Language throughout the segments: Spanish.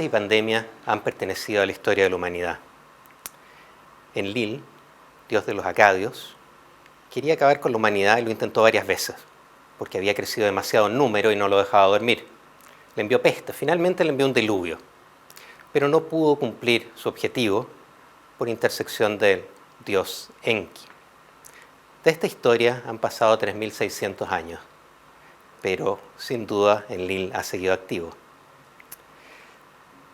y pandemia han pertenecido a la historia de la humanidad. Enlil, dios de los acadios, quería acabar con la humanidad y lo intentó varias veces, porque había crecido demasiado en número y no lo dejaba dormir. Le envió peste, finalmente le envió un diluvio, pero no pudo cumplir su objetivo por intersección del dios Enki. De esta historia han pasado 3600 años, pero sin duda Enlil ha seguido activo.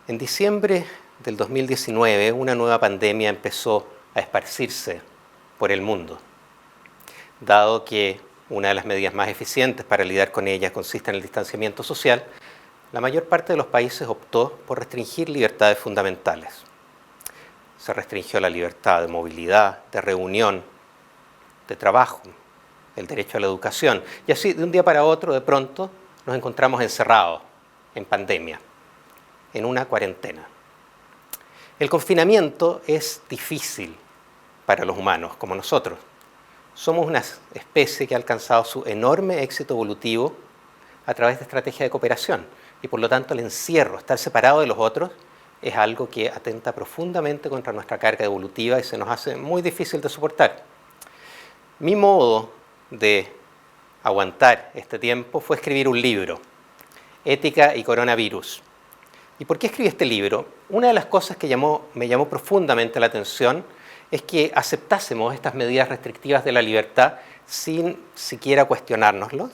En diciembre del 2019, una nueva pandemia empezó a esparcirse por el mundo. Dado que una de las medidas más eficientes para lidiar con ella consiste en el distanciamiento social, la mayor parte de los países optó por restringir libertades fundamentales. Se restringió la libertad de movilidad, de reunión, de trabajo, el derecho a la educación. Y así, de un día para otro, de pronto, nos encontramos encerrados en pandemia, en una cuarentena. El confinamiento es difícil para los humanos, como nosotros. Somos una especie que ha alcanzado su enorme éxito evolutivo a través de estrategias de cooperación. Y por lo tanto el encierro, estar separado de los otros, es algo que atenta profundamente contra nuestra carga evolutiva y se nos hace muy difícil de soportar. Mi modo de aguantar este tiempo fue escribir un libro, Ética y Coronavirus. ¿Y por qué escribí este libro? Una de las cosas que me llamó profundamente la atención es que aceptásemos estas medidas restrictivas de la libertad sin siquiera cuestionárnoslos,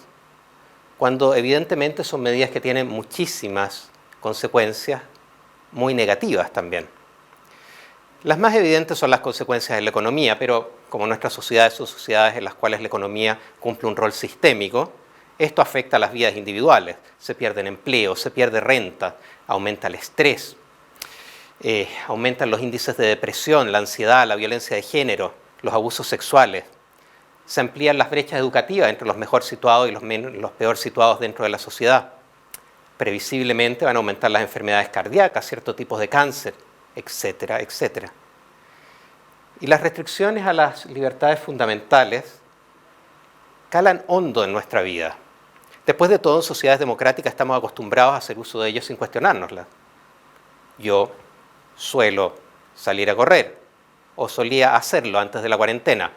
cuando evidentemente son medidas que tienen muchísimas consecuencias muy negativas también. Las más evidentes son las consecuencias en la economía, pero como nuestras sociedades son sociedades en las cuales la economía cumple un rol sistémico, esto afecta a las vidas individuales. Se pierden empleos, se pierde renta, aumenta el estrés, aumentan los índices de depresión, la ansiedad, la violencia de género, los abusos sexuales. Se amplían las brechas educativas entre los mejor situados y los peor situados dentro de la sociedad. Previsiblemente van a aumentar las enfermedades cardíacas, ciertos tipos de cáncer, etcétera, etcétera. Y las restricciones a las libertades fundamentales calan hondo en nuestra vida. Después de todo, en sociedades democráticas estamos acostumbrados a hacer uso de ellos sin cuestionárnoslas. Yo suelo salir a correr, o solía hacerlo antes de la cuarentena.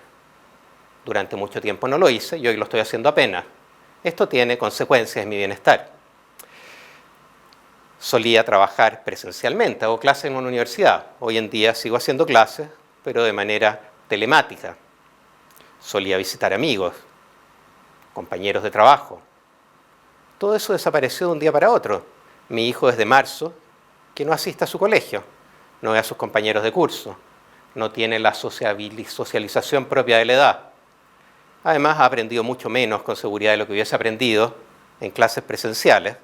Durante mucho tiempo no lo hice y hoy lo estoy haciendo apenas. Esto tiene consecuencias en mi bienestar. Solía trabajar presencialmente, hago clases en una universidad. Hoy en día sigo haciendo clases, pero de manera telemática. Solía visitar amigos, compañeros de trabajo. Todo eso desapareció de un día para otro. Mi hijo desde marzo que no asiste a su colegio, no ve a sus compañeros de curso, no tiene la socialización propia de la edad. Además, ha aprendido mucho menos con seguridad de lo que hubiese aprendido en clases presenciales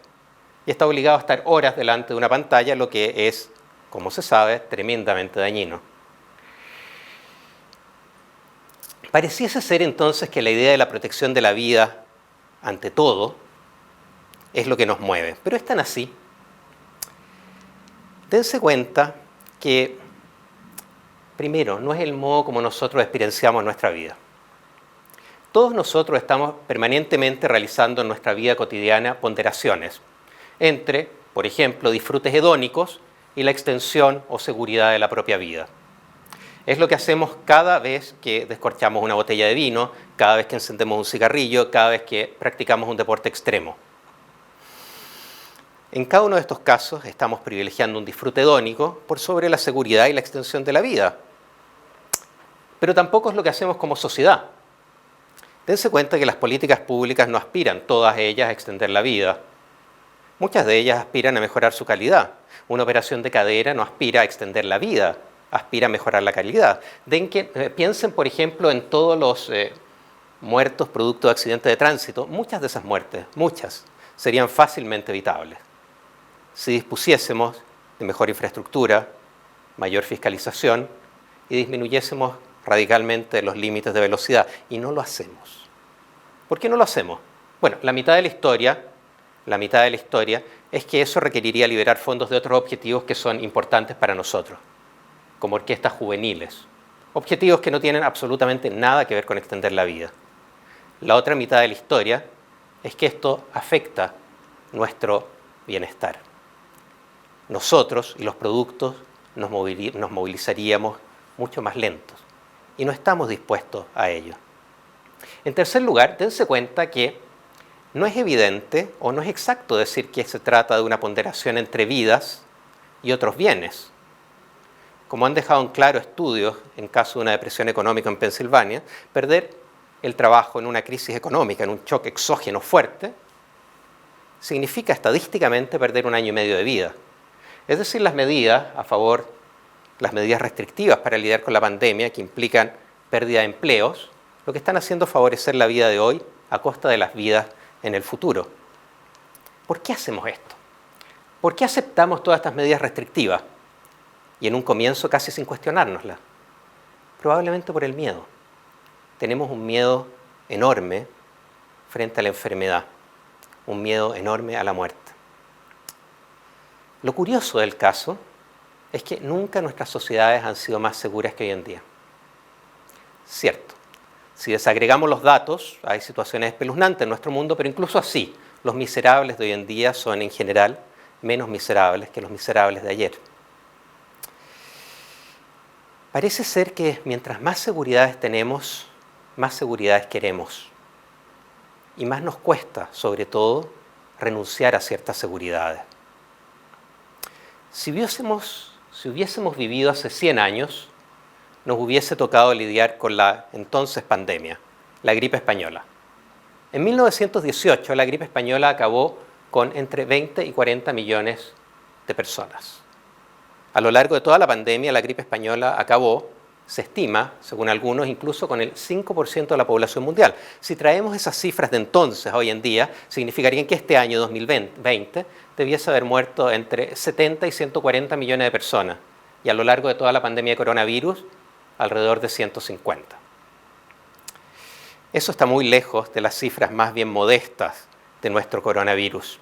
y está obligado a estar horas delante de una pantalla, lo que es, como se sabe, tremendamente dañino. Pareciese ser entonces que la idea de la protección de la vida, ante todo, es lo que nos mueve. Pero es tan así. Dense cuenta que, primero, no es el modo como nosotros experienciamos nuestra vida. Todos nosotros estamos permanentemente realizando en nuestra vida cotidiana ponderaciones entre, por ejemplo, disfrutes hedónicos y la extensión o seguridad de la propia vida. Es lo que hacemos cada vez que descorchamos una botella de vino, cada vez que encendemos un cigarrillo, cada vez que practicamos un deporte extremo. En cada uno de estos casos estamos privilegiando un disfrute hedónico por sobre la seguridad y la extensión de la vida. Pero tampoco es lo que hacemos como sociedad. Dense cuenta que las políticas públicas no aspiran, todas ellas, a extender la vida. Muchas de ellas aspiran a mejorar su calidad. Una operación de cadera no aspira a extender la vida, aspira a mejorar la calidad. Piensen, por ejemplo, en todos los muertos producto de accidentes de tránsito. Muchas de esas muertes, serían fácilmente evitables si dispusiésemos de mejor infraestructura, mayor fiscalización y disminuyésemos radicalmente los límites de velocidad. Y no lo hacemos. ¿Por qué no lo hacemos? Bueno, la mitad de la historia es que eso requeriría liberar fondos de otros objetivos que son importantes para nosotros, como orquestas juveniles. Objetivos que no tienen absolutamente nada que ver con extender la vida. La otra mitad de la historia es que esto afecta nuestro bienestar. nosotros y los productos nos movilizaríamos mucho más lentos. Y no estamos dispuestos a ello. En tercer lugar, dense cuenta que no es evidente o no es exacto decir que se trata de una ponderación entre vidas y otros bienes. Como han dejado en claro estudios en caso de una depresión económica en Pensilvania, perder el trabajo en una crisis económica, en un choque exógeno fuerte, significa estadísticamente perder 1 año y medio de vida. Es decir, las medidas restrictivas para lidiar con la pandemia, que implican pérdida de empleos, lo que están haciendo es favorecer la vida de hoy a costa de las vidas en el futuro. ¿Por qué hacemos esto? ¿Por qué aceptamos todas estas medidas restrictivas? Y en un comienzo casi sin cuestionárnoslas. Probablemente por el miedo. Tenemos un miedo enorme frente a la enfermedad, un miedo enorme a la muerte. Lo curioso del caso es que nunca nuestras sociedades han sido más seguras que hoy en día. Cierto, si desagregamos los datos, hay situaciones espeluznantes en nuestro mundo, pero incluso así, los miserables de hoy en día son en general menos miserables que los miserables de ayer. Parece ser que mientras más seguridades tenemos, más seguridades queremos. Y más nos cuesta, sobre todo, renunciar a ciertas seguridades. Si hubiésemos vivido hace 100 años, nos hubiese tocado lidiar con la entonces pandemia, la gripe española. En 1918, la gripe española acabó con entre 20 y 40 millones de personas. A lo largo de toda la pandemia, la gripe española acabó, se estima, según algunos, incluso con el 5% de la población mundial. Si traemos esas cifras de entonces a hoy en día, significarían que este año 2020 debiese haber muerto entre 70 y 140 millones de personas. Y a lo largo de toda la pandemia de coronavirus, alrededor de 150. Eso está muy lejos de las cifras más bien modestas de nuestro coronavirus.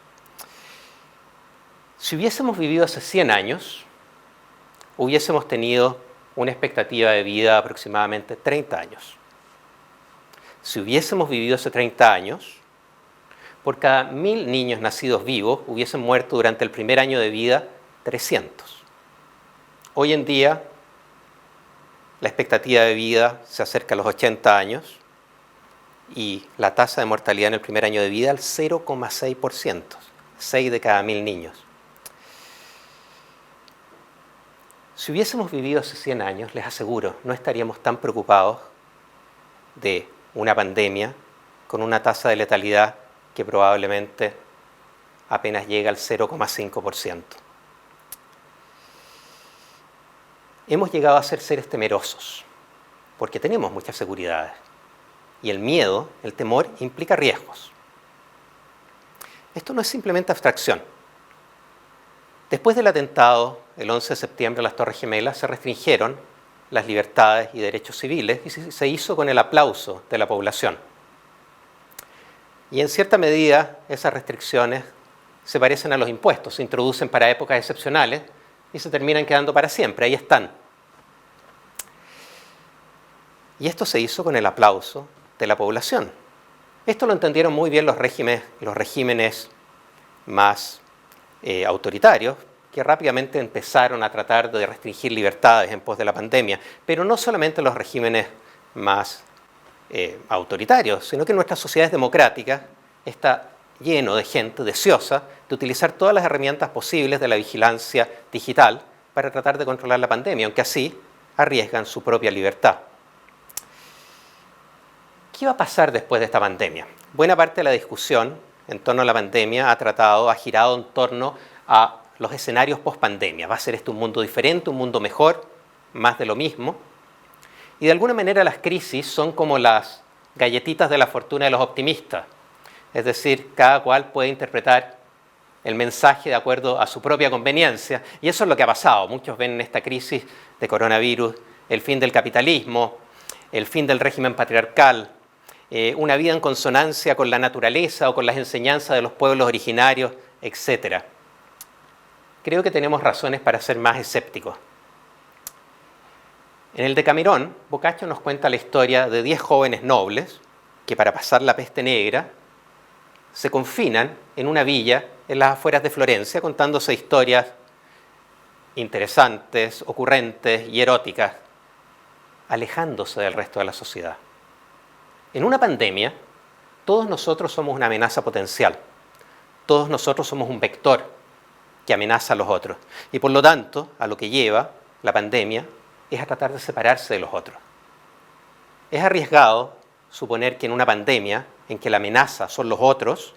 Si hubiésemos vivido hace 100 años, hubiésemos tenido una expectativa de vida de aproximadamente 30 años. Si hubiésemos vivido hace 30 años, por cada 1000 niños nacidos vivos, hubiesen muerto durante el primer año de vida 300. Hoy en día, la expectativa de vida se acerca a los 80 años y la tasa de mortalidad en el primer año de vida al 0,6%, 6 de cada 1000 niños. Si hubiésemos vivido hace 100 años, les aseguro, no estaríamos tan preocupados de una pandemia con una tasa de letalidad que probablemente apenas llega al 0,5%. Hemos llegado a ser seres temerosos, porque tenemos muchas seguridades. Y el miedo, el temor, implica riesgos. Esto no es simplemente abstracción. Después del atentado, el 11 de septiembre, a las Torres Gemelas, se restringieron las libertades y derechos civiles y se hizo con el aplauso de la población. Y en cierta medida, esas restricciones se parecen a los impuestos, se introducen para épocas excepcionales y se terminan quedando para siempre, ahí están. Y esto se hizo con el aplauso de la población. Esto lo entendieron muy bien los regímenes más autoritarios, que rápidamente empezaron a tratar de restringir libertades en pos de la pandemia, pero no solamente los regímenes más autoritarios, sino que nuestras sociedades democráticas está lleno de gente deseosa de utilizar todas las herramientas posibles de la vigilancia digital para tratar de controlar la pandemia, aunque así arriesgan su propia libertad. ¿Qué va a pasar después de esta pandemia? Buena parte de la discusión en torno a la pandemia ha girado en torno a los escenarios post-pandemia. ¿Va a ser este un mundo diferente, un mundo mejor, más de lo mismo? Y de alguna manera las crisis son como las galletitas de la fortuna de los optimistas. Es decir, cada cual puede interpretar el mensaje de acuerdo a su propia conveniencia. Y eso es lo que ha pasado. Muchos ven en esta crisis de coronavirus el fin del capitalismo, el fin del régimen patriarcal, una vida en consonancia con la naturaleza o con las enseñanzas de los pueblos originarios, etc. Creo que tenemos razones para ser más escépticos. En el Decamerón, Boccaccio nos cuenta la historia de 10 jóvenes nobles que para pasar la peste negra se confinan en una villa en las afueras de Florencia, contándose historias interesantes, ocurrentes y eróticas, alejándose del resto de la sociedad. En una pandemia, todos nosotros somos una amenaza potencial. Todos nosotros somos un vector que amenaza a los otros. Y por lo tanto, a lo que lleva la pandemia es a tratar de separarse de los otros. Es arriesgado suponer que en una pandemia en que la amenaza son los otros,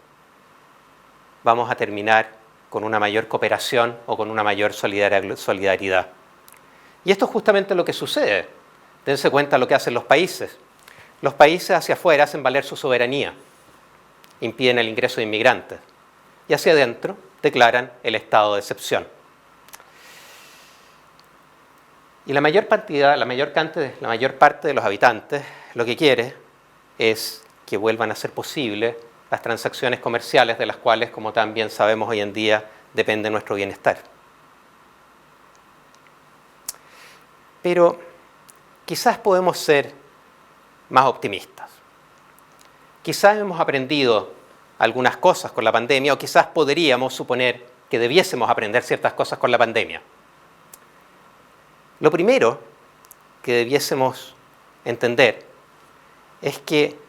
vamos a terminar con una mayor cooperación o con una mayor solidaridad. Y esto es justamente lo que sucede. Dense cuenta de lo que hacen los países. Los países hacia afuera hacen valer su soberanía, impiden el ingreso de inmigrantes, y hacia adentro declaran el estado de excepción. Y la mayor parte de los habitantes lo que quiere es que vuelvan a ser posibles las transacciones comerciales de las cuales, como también sabemos hoy en día, depende nuestro bienestar. Pero quizás podemos ser más optimistas. Quizás hemos aprendido algunas cosas con la pandemia, o quizás podríamos suponer que debiésemos aprender ciertas cosas con la pandemia. Lo primero que debiésemos entender es que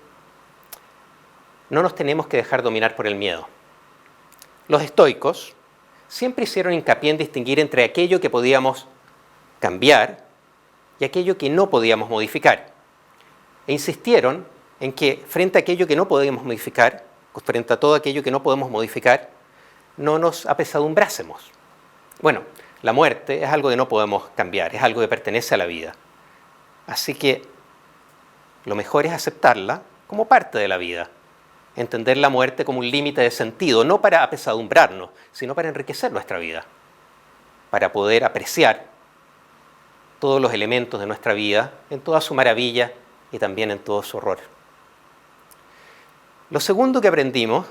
no nos tenemos que dejar dominar por el miedo. Los estoicos siempre hicieron hincapié en distinguir entre aquello que podíamos cambiar y aquello que no podíamos modificar. E insistieron en que frente a aquello que no podíamos modificar, frente a todo aquello que no podemos modificar, no nos apesadumbrásemos. Bueno, la muerte es algo que no podemos cambiar, es algo que pertenece a la vida. Así que lo mejor es aceptarla como parte de la vida. Entender la muerte como un límite de sentido, no para apesadumbrarnos, sino para enriquecer nuestra vida, para poder apreciar todos los elementos de nuestra vida en toda su maravilla y también en todo su horror. Lo segundo que aprendimos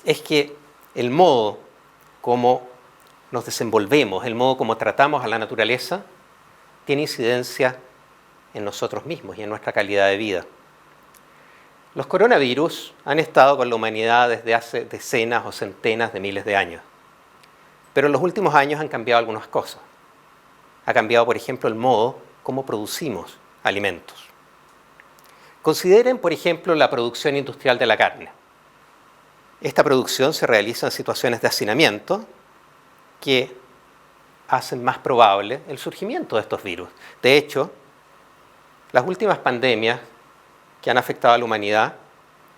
es que el modo como nos desenvolvemos, el modo como tratamos a la naturaleza, tiene incidencia en nosotros mismos y en nuestra calidad de vida. Los coronavirus han estado con la humanidad desde hace decenas o centenas de miles de años. Pero en los últimos años han cambiado algunas cosas. Ha cambiado, por ejemplo, el modo como producimos alimentos. Consideren, por ejemplo, la producción industrial de la carne. Esta producción se realiza en situaciones de hacinamiento que hacen más probable el surgimiento de estos virus. De hecho, las últimas pandemias que han afectado a la humanidad,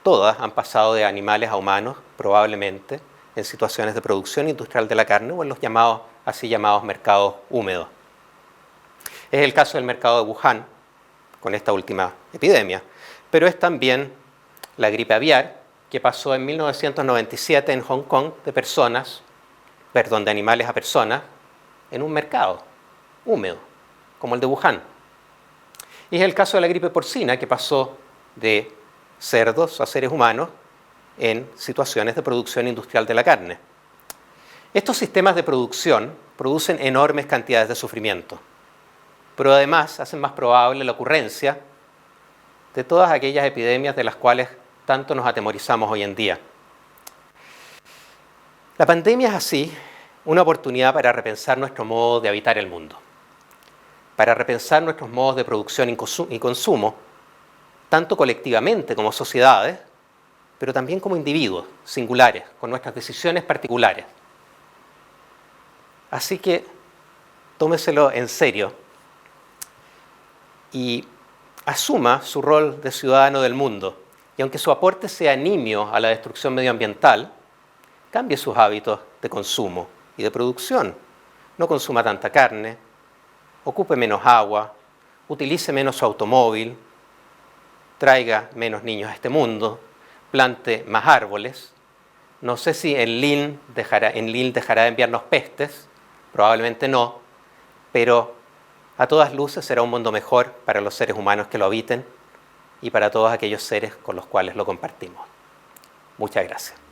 todas han pasado de animales a humanos, probablemente, en situaciones de producción industrial de la carne o en los así llamados mercados húmedos. Es el caso del mercado de Wuhan, con esta última epidemia, pero es también la gripe aviar, que pasó en 1997 en Hong Kong de animales a personas, en un mercado húmedo, como el de Wuhan. Y es el caso de la gripe porcina, que pasó de cerdos a seres humanos en situaciones de producción industrial de la carne. Estos sistemas de producción producen enormes cantidades de sufrimiento, pero además hacen más probable la ocurrencia de todas aquellas epidemias de las cuales tanto nos atemorizamos hoy en día. La pandemia es así una oportunidad para repensar nuestro modo de habitar el mundo, para repensar nuestros modos de producción y consumo, tanto colectivamente como sociedades, pero también como individuos singulares, con nuestras decisiones particulares. Así que tómeselo en serio y asuma su rol de ciudadano del mundo. Y aunque su aporte sea nimio a la destrucción medioambiental, cambie sus hábitos de consumo y de producción. No consuma tanta carne, ocupe menos agua, utilice menos su automóvil, traiga menos niños a este mundo, plante más árboles. No sé si Enlil dejará de enviarnos pestes, probablemente no, pero a todas luces será un mundo mejor para los seres humanos que lo habiten y para todos aquellos seres con los cuales lo compartimos. Muchas gracias.